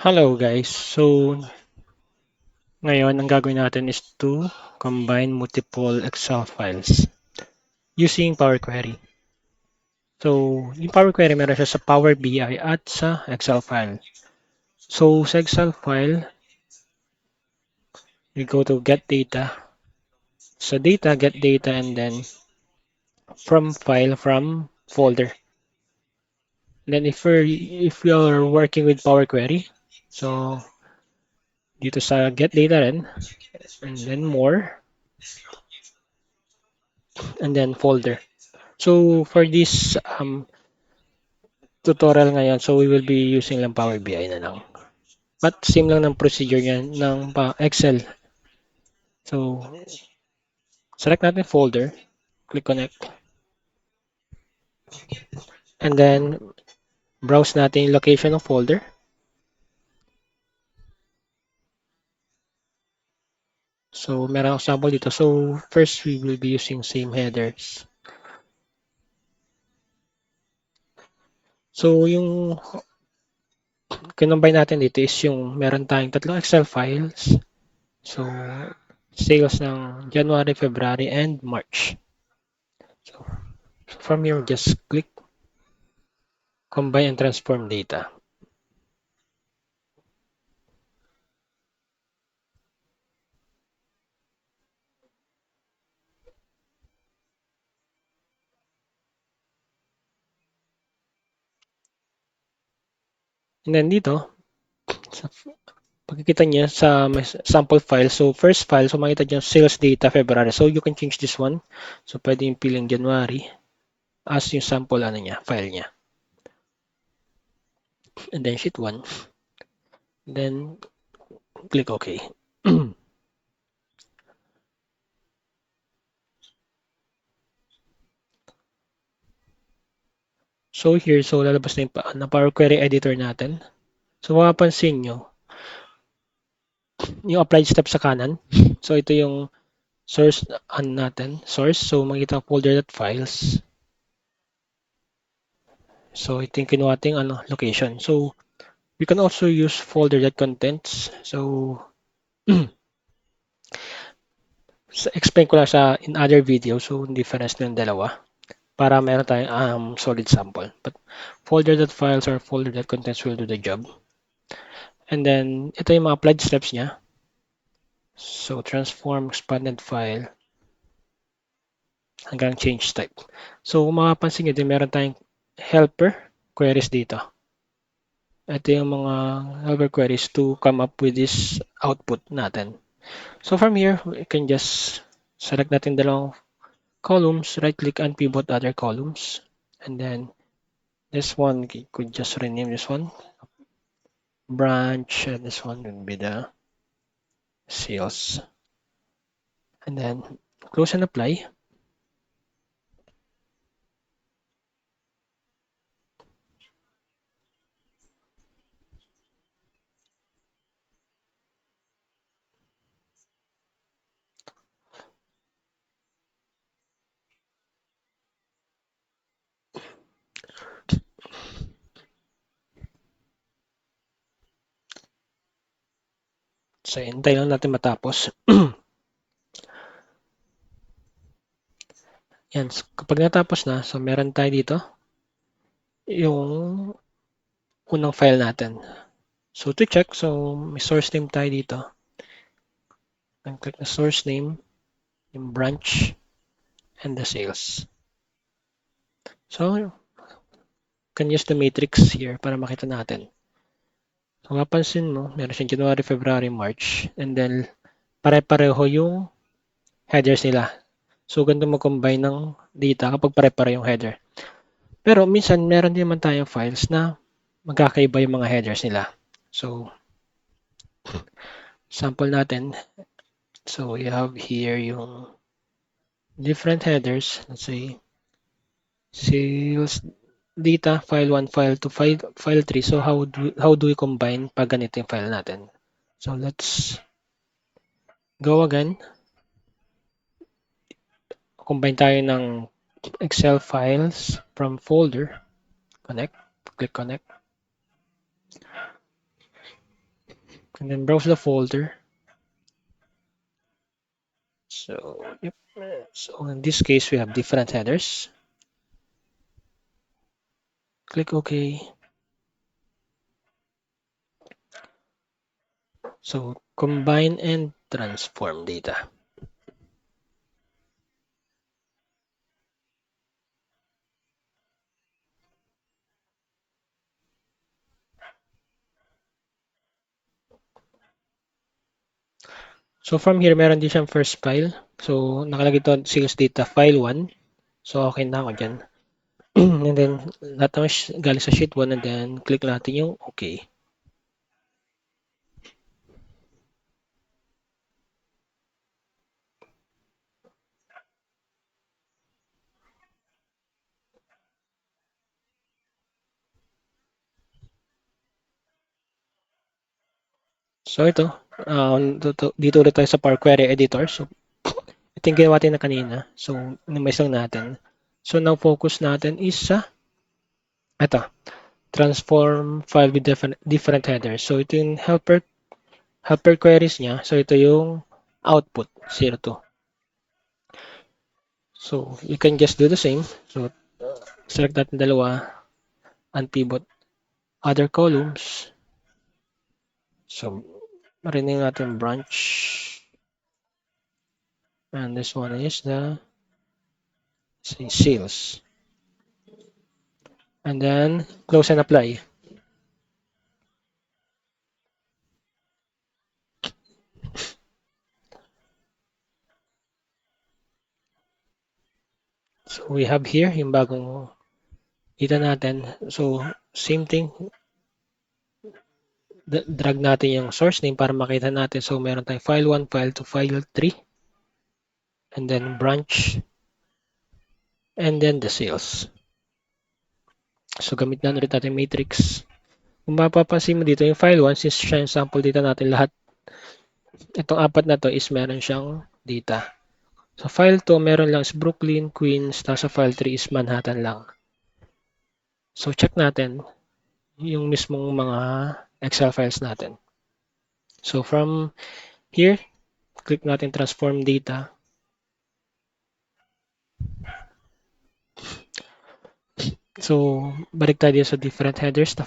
Hello guys. Ngayon ang gagawin natin is to combine multiple Excel files using Power Query. Yung Power Query meron siya sa Power BI at sa Excel file. Sa Excel file, you go to Get Data. Sa Data, Get Data, and then from File, from Folder. Then if you're working with Power Query, so dito sa Get Data rin, and then More, and then Folder. So for this tutorial ngayon, so we will be using lang Power BI na lang. But same lang ng procedure niya ng Excel. So, select natin folder, click connect, and then browse natin yung location ng folder. So, meron akong sample dito. So, first we will be using same headers. So, yung kinumbine natin dito is yung meron tayong tatlong Excel files. So, sales ng January, February, and March. So, from here, just click combine and transform data. And then dito, sa pagkikita niya sa sample file, so first file, so makita niyo sales data February. So you can change this one. So pwede yung piling January as yung sample niya, file niya. And then sheet 1. Then click OK. So here, so lalabas na yung Power Query editor natin. So mapapansin nyo, yung applied step sa kanan. So ito yung source natin, source. So makita folder.files. So ito yung kinuha ating location. So we can also use folder.contents. So explain ko lang sa in other video. So difference ng dalawa para meron tayong solid sample. But folder.files or folder.contents will do the job. And then ito yung mga applied steps niya. So transform expanded file hanggang change type. So kung makapansin nyo din, meron tayong helper queries dito. Ito yung mga helper queries to come up with this output natin. So from here, we can just select natin dalawang columns, right click and pivot other columns. And then this one, you could just rename this one branch, and this one would be the sales. And then close and apply. So, hintay lang natin matapos. Yan. So, kapag natapos na, so meron tayo dito yung unang file natin. So, to check, so may source name tayo dito. And click na source name, yung branch, and the sales. So, you can use the matrix here para makita natin. So, mapansin mo, meron siyang January, February, March, and then pare-pareho yung headers nila. So, ganito mag-combine ng data kapag pare-pareho yung header. Pero minsan, meron din naman tayong files na magkakaiba yung mga headers nila. So, sample natin. So, we have here yung different headers. Let's say, sales data, file 1, file 2, file 3. So, how do we combine pag ganito yung file natin? So, let's go again. Combine tayo ng Excel files from folder. Connect. Click connect. And then browse the folder. So, yep. So in this case, we have different headers. Click OK. So combine and transform data. So from here, meron din siyang first file. So nakalagay ito sales data file 1. So okay na ako dyan. And then lahat naman galing sa sheet 1 and then click natin yung OK. So ito, dito ulit tayo sa Power Query Editor. So ito yung ginawa natin na kanina. So minimize lang natin. So now focus natin is sa ito, transform file with different headers. So ito yung helper queries niya. So ito yung output 02. So you can just do the same. So select natin dalawa, unpivot other columns. So rename natin branch. And this one is the sales. And then close and apply. So we have here yung bagong data natin. So same thing, drag natin yung source name para makita natin. So meron tayong file 1, file 2, file 3, and then branch, and then the sales. So gamit na ulit natin matrix. Kung mapapansin mo dito yung file 1, since siya yung sample data natin lahat, itong apat na to is meron siyang data. So file 2, meron lang is Brooklyn, Queens, tapos sa file 3 is Manhattan lang. So check natin yung mismong mga Excel files natin. So from here, click natin transform data. So balik tayo sa different headers na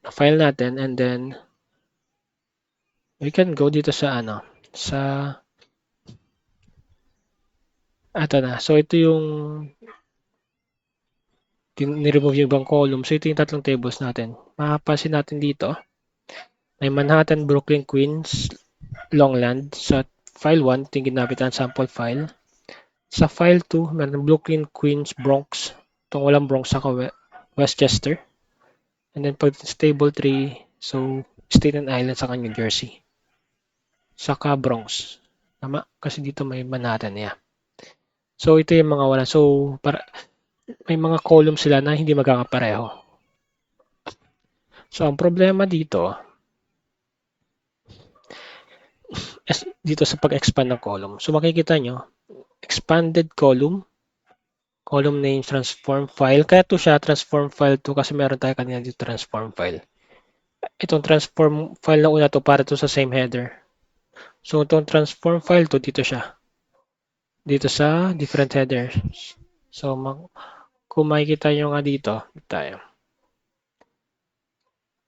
file natin and then we can go dito sa sa ito na. So ito yung ni-remove yung ibang column. So ito yung tatlong tables natin. Mapapansin natin dito, may Manhattan, Brooklyn, Queens, Longland. Sa file 1, ito yung ginamit ang sample file. Sa file 2, meron Brooklyn, Queens, Bronx. Itong walang Bronx sa Westchester. And then pag table 3, so Staten Island sa New Jersey. Saka Bronx. Tama? Kasi dito may Manhattan niya. So ito yung mga wala. So may mga column sila na hindi magkakapareho. So ang problema dito, dito sa pag-expand ng column. So makikita nyo, expanded column, column name transform file. Kaya to siya transform file to kasi meron tayo kanina dito transform file. Itong transform file na una to para to sa same header. So itong transform file to dito siya. Dito sa different headers. So kung makikita nyo nga dito, tayo.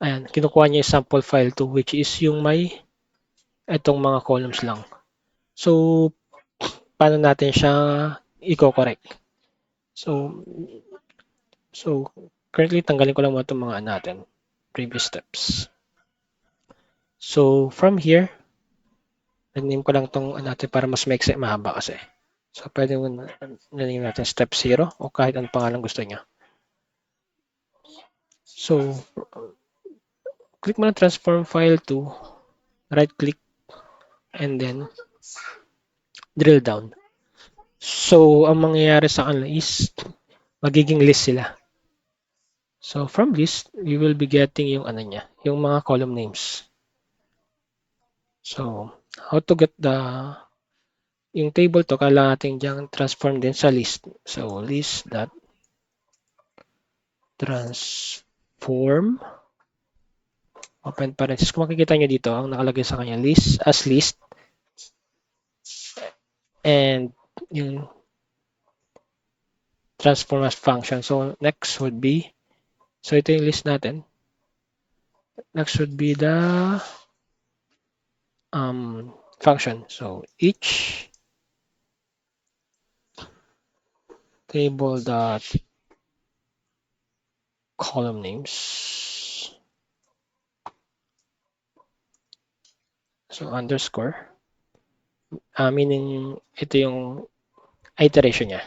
Ayan, kinukuha niya yung sample file to which is yung may itong mga columns lang. So paano natin siya i-correct? So currently tanggalin ko lang mga itong mga natin, previous steps. So from here, name ko lang itong natin para mas mahaba kasi. So pwede mo name natin step 0 o kahit anong pangalan gusto niya. So click mo na transform file to, right click, and then drill down. So ang mangyayari sa kanila is magiging list sila. So from list, you will be getting yung niya, yung mga column names. So how to get yung table to, kailangan natin diyang transform din sa list. So list dot transform open parenthesis. Kung makikita nyo dito, ang nakalagay sa kanya list as list and yung transform as function. So next would be, so ito yung list natin. Next would be the function. So each table dot column names. So underscore, meaning ito yung iteration niya.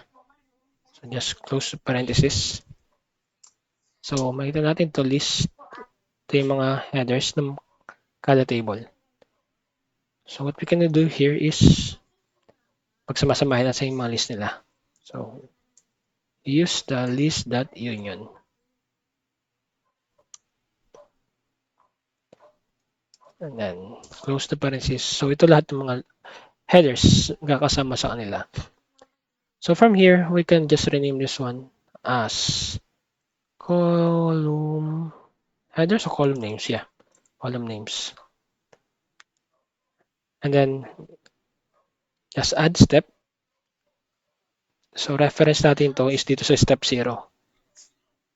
So just close parenthesis. So makita natin to list, ito yung mga headers ng kada table. So what we can do here is pagsamasamahin natin yung mga list nila. So use the list.union. And then close the parenthesis. So ito lahat ng mga headers kakasama sa kanila. So from here, we can just rename this one as column headers or column names. Yeah, column names. And then just add step. So reference natin to is dito sa step 0.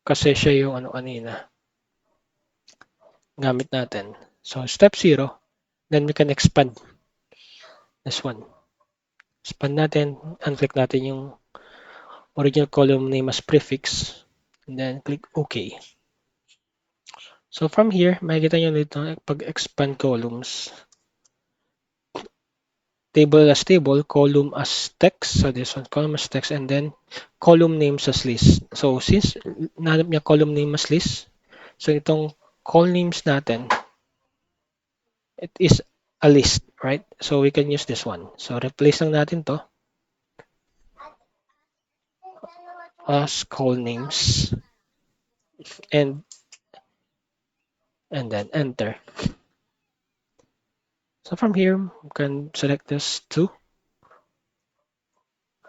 Kasi siya yung ano kanina gamit natin. So step 0, then we can expand this one. Expand natin, unclick natin yung original column name as prefix, and then click OK. So from here, makikita nyo dito pag-expand columns. Table as table, column as text. So this one, column as text, and then column names as list. So since nanap niya column name as list, so itong call names natin, it is a list, right? So we can use this one. So replace lang natin to as call names and then enter. So from here, we can select this two,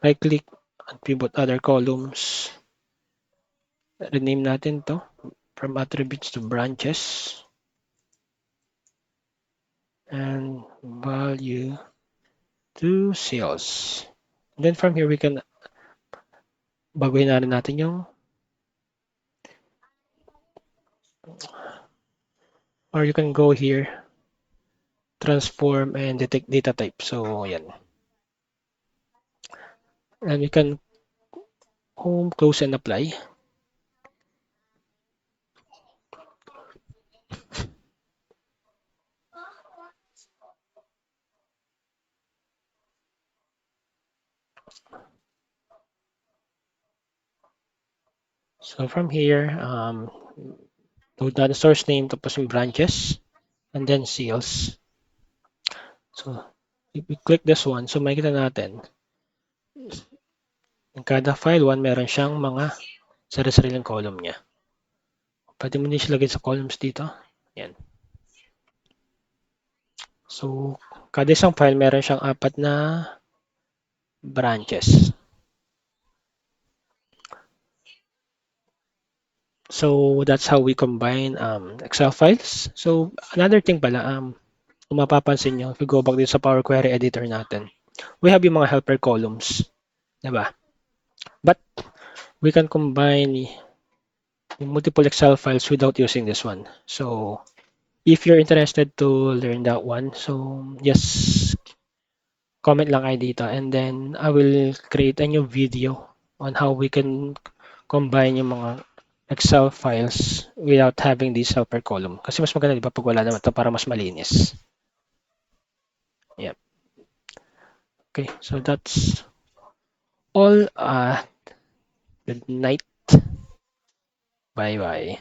right click and pivot other columns. Rename natin to from attributes to branches and value to sales. And then from here, we can baguhin na rin natin yung or you can go here, transform and detect data type. So yan. And you can home, close and apply. So from here, load na the source name tapos yung branches and then sales. So if we click this one, so makikita natin in kada file 1 meron siyang mga sarili-sariling column niya. Pwede mo din siya lagay sa columns dito. Yan. So kada isang file meron siyang 4 na branches. So that's how we combine Excel files. So another thing pala, kung mapapansin nyo, if we go back din sa Power Query editor natin, we have yung mga helper columns. Diba? But we can combine multiple Excel files without using this one. So if you're interested to learn that one, so just comment lang kayo dito and then I will create a new video on how we can combine yung mga Excel files without having this helper column. Kasi mas maganda, di ba, pag wala naman ito para mas malinis. Yep. Okay, so that's all. Good night. Bye-bye.